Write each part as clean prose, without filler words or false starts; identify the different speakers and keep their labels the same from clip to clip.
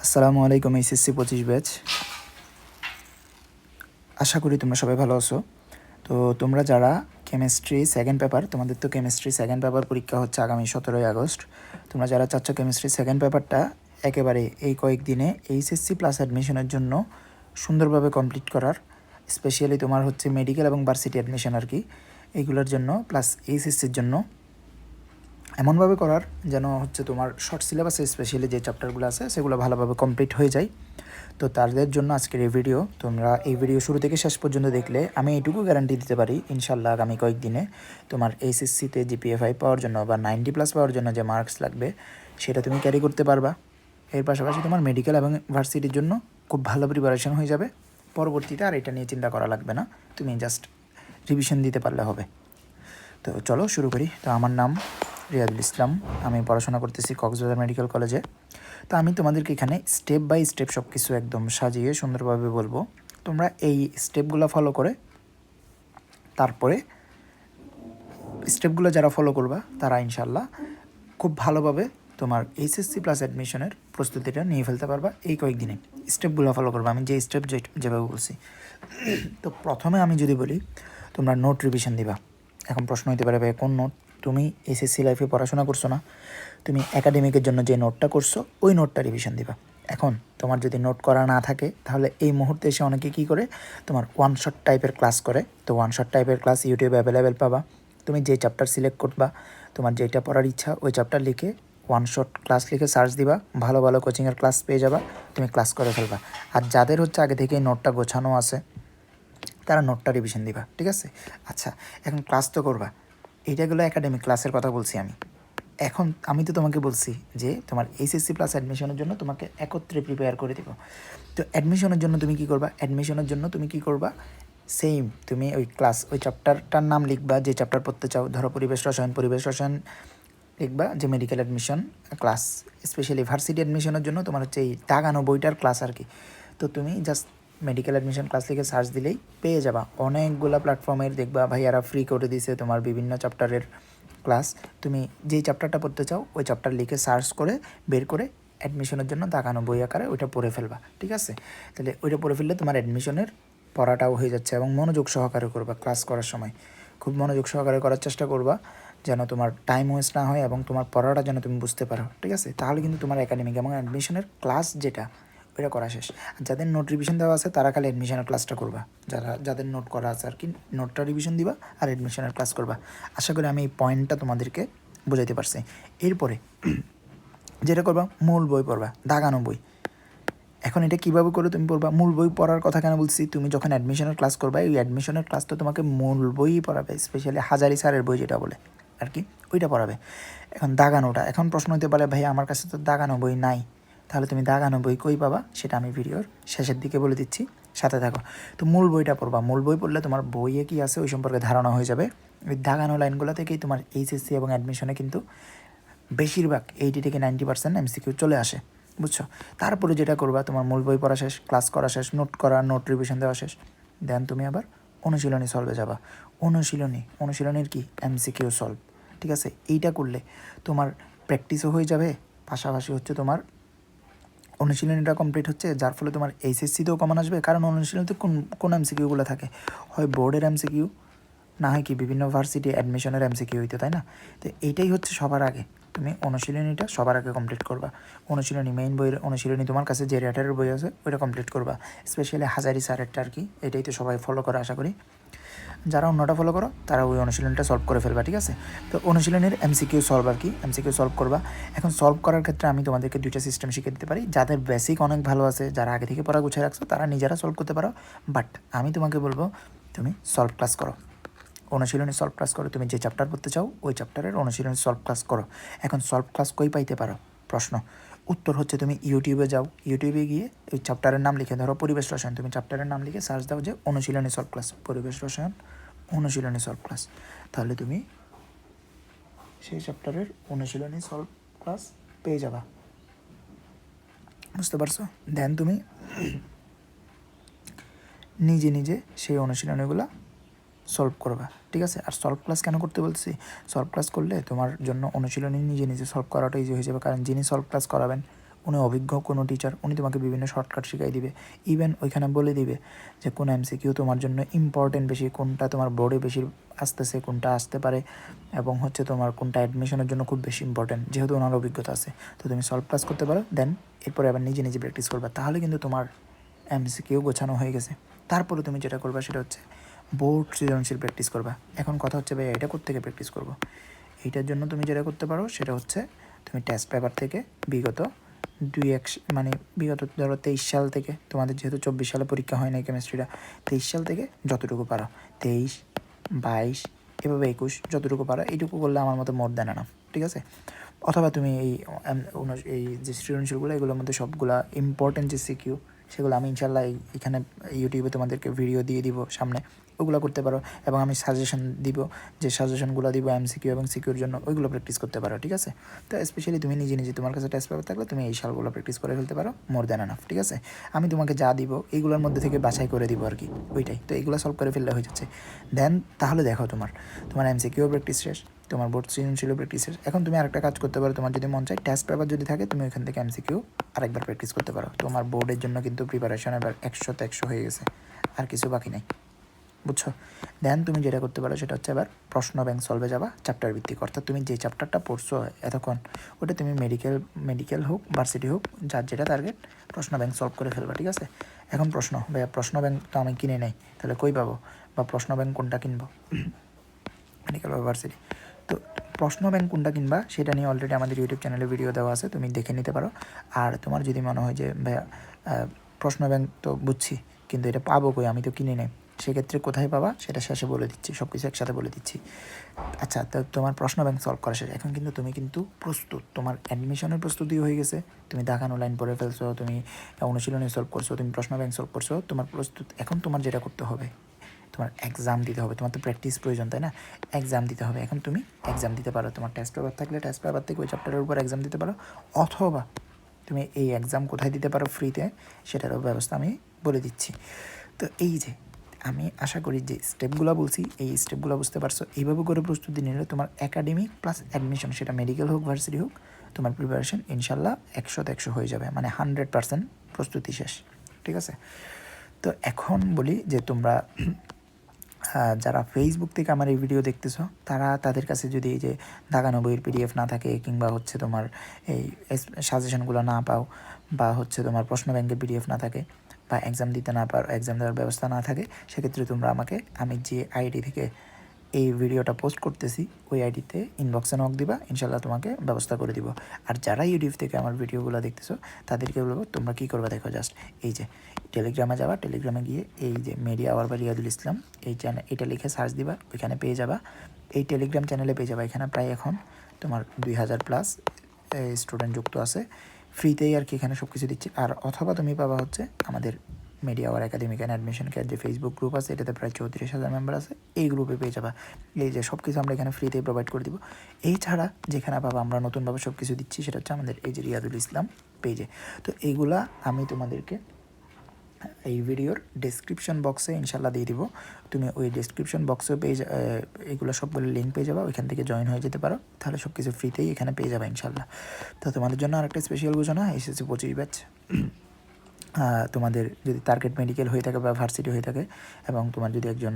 Speaker 1: আসসালামু আলাইকুম HSC 25 batch. আশা করি তোমরা সবাই ভালো আছো। তো তোমরা যারা কেমিস্ট্রি সেকেন্ড পেপার, তোমাদের তো কেমিস্ট্রি সেকেন্ড পেপার পরীক্ষা হচ্ছে আগামী 17ই আগস্ট। তোমরা যারা চাচ্ছ কেমিস্ট্রি সেকেন্ড পেপারটা একেবারে এই কয়েকদিনে এইচএসসি প্লাস অ্যাডমিশনের জন্য সুন্দরভাবে কমপ্লিট করার, স্পেশালি তোমার হচ্ছে মেডিকেল এবং ভার্সিটি অ্যাডমিশন আর কি, এইগুলোর জন্য প্লাস এইচএসসির জন্য এমনভাবে করার যেন হচ্ছে তোমার শর্ট সিলেবাসে স্পেশালি যে চ্যাপ্টারগুলো আছে সেগুলো ভালোভাবে কমপ্লিট হয়ে যায়। তো তাদের জন্য আজকের এই ভিডিও। তোমরা এই ভিডিও শুরু থেকে শেষ পর্যন্ত দেখলে আমি এইটুকু গ্যারান্টি দিতে পারি, ইনশাল্লাহ আগামী কয়েকদিনে তোমার এইচএসসিতে জিপিএ 5 পাওয়ার জন্য বা 90+ পাওয়ার জন্য যে মার্কস লাগবে সেটা তুমি ক্যারি করতে পারবা। এর পাশাপাশি তোমার মেডিকেল এবং ভার্সিটির জন্য খুব ভালো প্রিপারেশন হয়ে যাবে। পরবর্তীতে আর এটা নিয়ে চিন্তা করা লাগবে না, তুমি জাস্ট রিভিশন দিতে পারলে হবে। তো চলো শুরু করি। তো আমার নাম রিয়াদুল ইসলাম, আমি পড়াশোনা করতেছি কক্সবাজার মেডিকেল কলেজে। তো আমি তোমাদেরকে এখানে স্টেপ বাই স্টেপ সব কিছু একদম সাজিয়ে সুন্দরভাবে বলবো। তোমরা এই স্টেপগুলো ফলো করে তারপরে স্টেপগুলো যারা ফলো করবা তারা ইনশাল্লাহ খুব ভালোভাবে তোমার এইচএসসি প্লাস অ্যাডমিশনের প্রস্তুতিটা নিয়ে ফেলতে পারবা এই কয়েকদিনে। স্টেপগুলো ফলো করবা, আমি যে স্টেপ যেভাবে বলছি। তো প্রথমে আমি যদি বলি, তোমরা নোট রিভিশন দিবা। এখন প্রশ্ন হতে পারে, ভাই কোন নোট? তুমি এসএসসি লাইফে পড়াশোনা করছো না, তুমি একাডেমিকের জন্য যে নোটটা করছো ওই নোটটা রিভিশন দিবা। এখন তোমার যদি নোট করা না থাকে তাহলে এই মুহূর্তে এসে অনেকে কী করে, তোমার ওয়ান শট টাইপের ক্লাস করে। তো ওয়ান শট টাইপের ক্লাস ইউটিউবে অ্যাভেলেবেল পাবা। তুমি যে চ্যাপ্টার সিলেক্ট করবা, তোমার যেটা পড়ার ইচ্ছা ওই চ্যাপ্টার লিখে ওয়ান শট ক্লাস লিখে সার্চ দিবা, ভালো ভালো কোচিংয়ের ক্লাস পেয়ে যাবা, তুমি ক্লাস করে ফেলবা। আর যাদের হচ্ছে আগে থেকেই নোটটা গোছানো আছে তারা নোটটা রিভিশন দিবা, ঠিক আছে? আচ্ছা, এখন ক্লাস তো করবা, এইটাগুলো একাডেমিক ক্লাসের কথা বলছি আমি। এখন আমি তো তোমাকে বলছি যে তোমার এইচএসসি প্লাস অ্যাডমিশনের জন্য তোমাকে একত্রে প্রিপেয়ার করে দেবো। তো অ্যাডমিশনের জন্য তুমি কী করবা? অ্যাডমিশনের জন্য তুমি কী করবা? সেম তুমি ওই ক্লাস ওই চ্যাপ্টারটার নাম লিখবা যে চ্যাপ্টার পড়তে চাও। ধরো পরিবেশ রসায়ন লিখবা যে medical admission class. Specially varsity অ্যাডমিশনের জন্য তোমার হচ্ছে এই দাগানো বইটার ক্লাস আর কি। তো তুমি জাস্ট মেডিকেল অ্যাডমিশন ক্লাস লিখে সার্চ দিলেই পেয়ে যাবা। অনেকগুলো প্ল্যাটফর্মের দেখবা ভাইয়ারা ফ্রি করে দিছে তোমার বিভিন্ন চ্যাপ্টারের ক্লাস। তুমি যেই চ্যাপ্টারটা পড়তে চাও ওই চ্যাপ্টার লিখে সার্চ করে বের করে অ্যাডমিশনের জন্য দাগানো বই আকারে ওইটা পড়ে ফেলবা, ঠিক আছে? তাহলে ওইটা পড়ে ফেললে তোমার অ্যাডমিশনের পড়াটাও হয়ে যাচ্ছে এবং মনোযোগ সহকারে করবা। ক্লাস করার সময় খুব মনোযোগ সহকারে করার চেষ্টা করবা যেন তোমার টাইম ওয়েস্ট না হয় এবং তোমার পড়াটা যেন তুমি বুঝতে পারো, ঠিক আছে? তাহলে কিন্তু তোমার একাডেমিক এবং অ্যাডমিশনের ক্লাস যেটা ওইটা করা শেষ। আর যাদের নোট রিভিশন দেওয়া আছে তারা খালি অ্যাডমিশনের ক্লাসটা করবা। যাদের নোট করা আছে আর কি, নোটটা রিভিশন দিবা আর অ্যাডমিশনের ক্লাস করবা। আশা করি আমি এই পয়েন্টটা তোমাদেরকে বোঝাইতে পারছি। এরপরে যেটা করবা, মূল বই পড়বা, দাগানো বই। এখন এটা কীভাবে করে তুমি পড়বা? মূল বই পড়ার কথা কেন বলছি? তুমি যখন অ্যাডমিশনের ক্লাস করবা, এই অ্যাডমিশনের ক্লাস তো তোমাকে মূল বই পড়াবে, স্পেশালি হাজারি স্যারের বই যেটা বলে আর কি, ওইটা পড়াবে। এখন দাগানোটা, এখন প্রশ্ন হতে পারে ভাই আমার কাছে তো দাগানো বই নাই, তাহলে তুমি দাগানো বই কই পাবা সেটা আমি ভিডিওর শেষের দিকে বলে দিচ্ছি, সাথে থাকো। তো মূল বইটা পড়বা। মূল বই পড়লে তোমার বইয়ে কী আছে ওই সম্পর্কে ধারণা হয়ে যাবে। ওই দাগানো লাইনগুলো থেকেই তোমার এইচএসসি এবং অ্যাডমিশনে কিন্তু বেশিরভাগ 80 থেকে 90% এমসিকিউ চলে আসে, বুঝছো? তারপরে যেটা করবা, তোমার মূল বই পড়া শেষ, ক্লাস করা শেষ, নোট রিভিশন দেওয়া শেষ, দেন তুমি আবার অনুশীলনী সলভে যাবা। অনুশীলনীর কি এমসিকিউ সলভ, ঠিক আছে? এইটা করলে তোমার প্র্যাকটিসও হয়ে যাবে, পাশাপাশি হচ্ছে তোমার অনুশীলনীটা কমপ্লিট হচ্ছে, যার ফলে তোমার এইচএসসিতেও কমন আসবে। কারণ অনুশীলনীতে কোন এমসিকিউগুলো থাকে, হয় বোর্ডের এমসিকিউ, না হয় কি বিভিন্ন ভার্সিটি অ্যাডমিশনের এমসিকিউ হইতে, তাই না? তো এইটাই হচ্ছে সবার আগে, তুমি অনুশীলনীটা সবার আগে কমপ্লিট করবা। অনুশীলনী মেইন বইয়ের অনুশীলনী তোমার কাছে যে রেটারের বই আছে ওইটা কমপ্লিট করবা, স্পেশালি হাজারি স্যারেরটা আর কি। এটাই তো সবাই ফলো করে আশা করি। যারা অন্যটা ফলো করো তারা ওই অনুশীলনটা সলভ করে ফেলবা, ঠিক আছে? তো অনুশীলনের এমসিকিউ সলভ আর কি, এমসিকিউ সলভ করবা। এখন সলভ করার ক্ষেত্রে আমি তোমাদেরকে দুইটা সিস্টেম শিখে দিতে পারি। যাদের বেসিক অনেক ভালো আছে, যারা আগে থেকে পড়া গুছিয়ে রাখছো, তারা নিজেরা সলভ করতে পারো। বাট আমি তোমাকে বলবো তুমি সলভ ক্লাস করো, অনুশীলনী সলভ ক্লাস করো। তুমি যে চ্যাপ্টার পড়তে চাও ওই চ্যাপ্টারের অনুশীলনী সলভ ক্লাস করো। এখন সলভ ক্লাস কই পাইতে পারো? প্রশ্ন উত্তর হচ্ছে তুমি ইউটিউবে যাও, ইউটিউবে গিয়ে ওই চ্যাপ্টারের নাম লিখে, ধরো পরিবেশ রসায়ন, তুমি চ্যাপ্টারের নাম লিখে সার্চ দাও যে অনুশীলনী সলভ ক্লাস, পরিবেশ রসায়ন অনুশীলনী সলভ ক্লাস, তাহলে তুমি সেই চ্যাপ্টারের অনুশীলনী সলভ ক্লাস পেয়ে যাবা, বুঝতে পারছো? দেন তুমি নিজে নিজে সেই অনুশীলনীগুলো সলভ করবা, ঠিক আছে? আর সলভ ক্লাস কেন করতে বলছি? সলভ ক্লাস করলে তোমার জন্য অনুশীলনী নিজে নিজে সলভ করাটা ইজি হয়ে যাবে, কারণ যিনি সলভ ক্লাস করাবেন উনি অভিজ্ঞ কোনো টিচার, উনি তোমাকে বিভিন্ন শর্টকাট শিখাই দিবে। ইভেন ওইখানে বলে দিবে যে কোন এমসিকিউ তোমার জন্য ইম্পর্টেন্ট বেশি, কোনটা তোমার বোর্ডে বেশি আসতেছে, কোনটা আসতে পারে, এবং হচ্ছে তোমার কোনটা অ্যাডমিশনের জন্য খুব বেশি ইম্পর্টেন্ট, যেহেতু ওনার অভিজ্ঞতা আছে। তো তুমি সলভ ক্লাস করতে পারো, দেন এরপরে আবার নিজে নিজে প্র্যাকটিস করবা, তাহলে কিন্তু তোমার এমসিকিউ গোছানো হয়ে গেছে। তারপরে তুমি যেটা করবা সেটা হচ্ছে বোর্ড সৃজনশীল প্র্যাকটিস করবা। এখন কথা হচ্ছে ভাই এটা কোত্থেকে প্র্যাকটিস করবো? এইটার জন্য তুমি যেটা করতে পারো সেটা হচ্ছে তুমি টেস্ট পেপার থেকে বিগত মানে বিগত ধরো 23 সাল থেকে, তোমাদের যেহেতু 24 সালে পরীক্ষা হয় নাই কেমিস্ট্রিটা, 23 সাল থেকে যতটুকু পারো, 23, 22, এভাবে 21, যতটুকু পারো এইটুকু করলে আমার মতো মোর দেন না, ঠিক আছে? অথবা তুমি এই যে সৃজনশীলগুলো এগুলোর মধ্যে সবগুলা ইম্পর্টেন্ট যে সিকিউ, সেগুলো আমি ইনশাল্লাহ এখানে ইউটিউবে তোমাদেরকে ভিডিও দিয়ে দিব সামনে, ওগুলো করতে পারো। এবং আমি সাজেশন দিব, যে সাজেশনগুলো দিব এমসিকিউ এবং সিকিউর জন্য, ওইগুলো প্র্যাকটিস করতে পারো, ঠিক আছে? তো স্পেশালি তুমি নিজে নিজে তোমার কাছে টেস্ট পেপার থাকলে তুমি এই সালগুলো প্র্যাকটিস করে ফেলতে পারো, মোর দ্যান এনাফ, ঠিক আছে? আমি তোমাকে যা দিব এইগুলোর মধ্যে থেকে বাছাই করে দিব আর কি, ওইটাই। তো এইগুলো সলভ করে ফেললে হয়ে যাচ্ছে। দেন তাহলে দেখো তোমার এমসিকিউ প্র্যাকটিস শেষ, তোমার বোর্ড সৃজনশীল প্র্যাকটিস শেষ। এখন তুমি আরেকটা কাজ করতে পারো, তোমার যদি মন চায় টেস্ট পেপার যদি থাকে তুমি ওইখান থেকে এমসিকিউ আরেকবার প্র্যাকটিস করতে পারো। তোমার বোর্ডের জন্য কিন্তু প্রিপারেশন এবার 100তে 100 হয়ে গেছে, আর কিছু বাকি নেই, বুঝছো? দেন তুমি যেটা করতে পারো সেটা হচ্ছে এবার প্রশ্ন ব্যাংক সলভে যাবা, চ্যাপ্টার ভিত্তিক। অর্থাৎ তুমি যে চ্যাপ্টারটা পড়ছো এতক্ষণ, ওটা তুমি মেডিকেল হোক, ভার্সিটি হোক, যার যেটা টার্গেট, প্রশ্ন ব্যাংক সলভ করে ফেলবা, ঠিক আছে? এখন ভাইয়া প্রশ্ন ব্যাংক তো আমি কিনে নেই, তাহলে কই পাবো, বা প্রশ্ন ব্যাংক কোনটা কিনবো, মেডিকেল বা ভার্সিটি? তো প্রশ্ন ব্যাংক কোনটা কিনবা সেটা নিয়ে অলরেডি আমাদের ইউটিউব চ্যানেলে ভিডিও দেওয়া আছে, তুমি দেখে নিতে পারো। আর তোমার যদি মনে হয় যে ভাইয়া প্রশ্ন ব্যাংক তো বুঝছি, কিন্তু এটা পাবো কই, আমি তো কিনে নেই, সেক্ষেত্রে কোথায় পাবা সেটা শেষে বলে দিচ্ছি, সব কিছু একসাথে বলে দিচ্ছি। আচ্ছা, তো তোমার প্রশ্ন ব্যাংক সলভ করা শেষ, এখন কিন্তু তুমি প্রস্তুত, তোমার অ্যাডমিশনের প্রস্তুতি হয়ে গেছে, তুমি দেখানো লাইন পড়ে ফেলছো, তুমি অনুশীলনী সলভ করছো, তুমি প্রশ্ন ব্যাংক সলভ করছো, তোমার প্রস্তুত। এখন তোমার যেটা করতে হবে, তোমার এক্সাম দিতে হবে, তোমার তো প্র্যাকটিস প্রয়োজন, তাই না? এক্সাম দিতে হবে। এখন তুমি এক্সাম দিতে পারো, তোমার টেস্ট পেপার থাকলে টেস্ট পেপার থেকে ওই চ্যাপ্টারের উপর এক্সাম দিতে পারো, অথবা তুমি এই এক্সাম কোথায় দিতে পারো ফ্রিতে, সেটারও ব্যবস্থা আমি বলে দিচ্ছি। তো এই যে আমি আশা করি যে স্টেপগুলো বলছি, এই স্টেপগুলো বুঝতে পারছো। এইভাবে করে প্রস্তুতি নিলে তোমার একাডেমিক প্লাস অ্যাডমিশন, সেটা মেডিকেল হোক ভার্সিটি হোক, তোমার প্রিপারেশন ইনশাল্লাহ 100তে 100 হয়ে যাবে, মানে 100% প্রস্তুতি শেষ, ঠিক আছে? তো এখন বলি যে তোমরা যারা ফেসবুক থেকে আমার এই ভিডিও দেখতেছো, তাদের কাছে যদি এই যে দাগানো বইয়ের পিডিএফ না থাকে, কিংবা হচ্ছে তোমার এই সাজেশনগুলো না পাও, বা হচ্ছে তোমার প্রশ্ন ব্যাংকের পিডিএফ না থাকে, বা এক্সাম দিতে না পারো, এক্সাম দেওয়ার ব্যবস্থা না থাকে, সেক্ষেত্রে তোমরা আমাকে, আমি যে আইডি থেকে এই ভিডিওটা পোস্ট করতেছি ওই আইডিতে ইনবক্সে নক দিবা, ইনশাল্লাহ তোমাকে ব্যবস্থা করে দিব। আর যারা ইউটিউব থেকে আমার ভিডিওগুলো দেখতেছো তাদেরকে বলবো তোমরা কী করবা, দেখো জাস্ট এই যে টেলিগ্রামে যাবা, টেলিগ্রামে গিয়ে এই যে মিডিয়া আওয়ার বা রিয়াদুল ইসলাম এই চ্যানেল, এটা লিখে সার্চ দিবা, ওইখানে পেয়ে যাবা। এই টেলিগ্রাম চ্যানেলে পেয়ে যাবা, এখানে প্রায় এখন তোমার 2000+ স্টুডেন্ট যুক্ত আছে, ফ্রিতেই আর কি এখানে সব কিছু দিচ্ছি। আর অথবা তুমি পাবা হচ্ছে আমাদের media our academic and admission care যে ফেসবুক গ্রুপ আছে, এটাতে প্রায় 34,000 মেম্বার আছে, এই গ্রুপে পেয়ে যাবা। এই যে সব কিছু আমরা এখানে ফ্রিতেই প্রোভাইড করে দিব। এই ছাড়া যেখানে পাবা আমরা নতুনভাবে সব কিছু দিচ্ছি, সেটা হচ্ছে আমাদের এই যে রিয়াদুল ইসলাম পেজে। তো এইগুলা আমি তোমাদেরকে এই ভিডিওর ডেসক্রিপশন বক্সে ইনশাল্লাহ দিয়ে দিব, তুমি ওই ডেসক্রিপশন বক্সে এইগুলো সবগুলো লিঙ্ক পেয়ে যাবা, ওইখান থেকে জয়েন হয়ে যেতে পারো, তাহলে সব কিছু ফ্রিতেই এখানে পেয়ে যাবে ইনশাল্লাহ। তো তোমাদের জন্য আরেকটা স্পেশাল ঘোষণা, এসএসসি 25 ব্যাচ, তোমাদের যদি টার্গেট মেডিকেল হয়ে থাকে বা ভার্সিটি হয়ে থাকে, এবং তোমার যদি একজন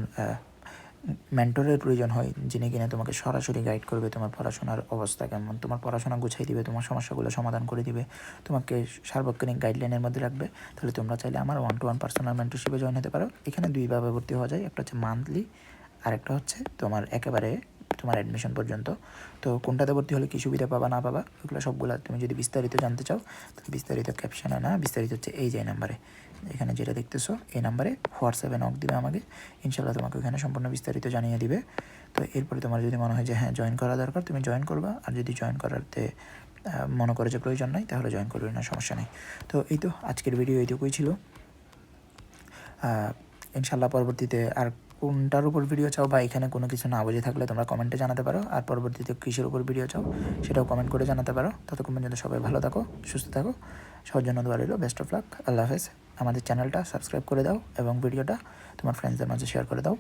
Speaker 1: মেন্টরের প্রয়োজন হয়, যিনি কিনা তোমাকে সরাসরি গাইড করবে, তোমার পড়াশোনার অবস্থা কেমন, তোমার পড়াশোনা গুছাই দিবে, তোমার সমস্যাগুলো সমাধান করে দিবে, তোমাকে সার্বক্ষণিক গাইডলাইনের মধ্যে রাখবে, তাহলে তোমরা চাইলে আমার 1-to-1 পার্সোনাল মেন্টরশিপে জয়েন হতে পারো। এখানে দুইভাবে ভর্তি হওয়া যায়, একটা হচ্ছে মান্থলি, আর একটা হচ্ছে তোমার একেবারে তোমার অ্যাডমিশন পর্যন্ত। তো কোনটাতে ভর্তি হলে কী সুবিধা পাবা না পাবা, ওগুলো সবগুলো তুমি যদি বিস্তারিত জানতে চাও, তাহলে বিস্তারিত ক্যাপশনে না, বিস্তারিত হচ্ছে এই যে নাম্বারে, এখানে যেটা দেখতেছো এই নাম্বারে হোয়াটসঅ্যাপে নক দিবে আমাকে, ইনশাল্লাহ তোমাকে ওখানে সম্পূর্ণ বিস্তারিত জানিয়ে দিবে। তো এরপরে তোমার যদি মনে হয় যে হ্যাঁ জয়েন করা দরকার, তুমি জয়েন করবা, আর যদি জয়েন করাতে মনে করে যে প্রয়োজন নাই, তাহলে জয়েন করবে না, সমস্যা নেই। তো এই তো আজকের ভিডিও এইটুকুই ছিল। ইনশাল্লাহ পরবর্তীতে আর কোনটার উপর ভিডিও চাও, বা এখানে কোনো কিছু না বুঝে থাকলে তোমরা কমেন্টে জানাতে পারো, আর পরবর্তীতে কিসের উপর ভিডিও চাও সেটাও কমেন্ট করে জানাতে পারো। ততক্ষণ পর্যন্ত সবাই ভালো থাকো, সুস্থ থাকো, সবার জন্য দোয়া রইল, বেস্ট অফ লাক, আল্লাহ হাফেজ। আমাদের চ্যানেলটা সাবস্ক্রাইব করে দাও এবং ভিডিওটা তোমার ফ্রেন্ডসদের মাঝে শেয়ার করে দাও।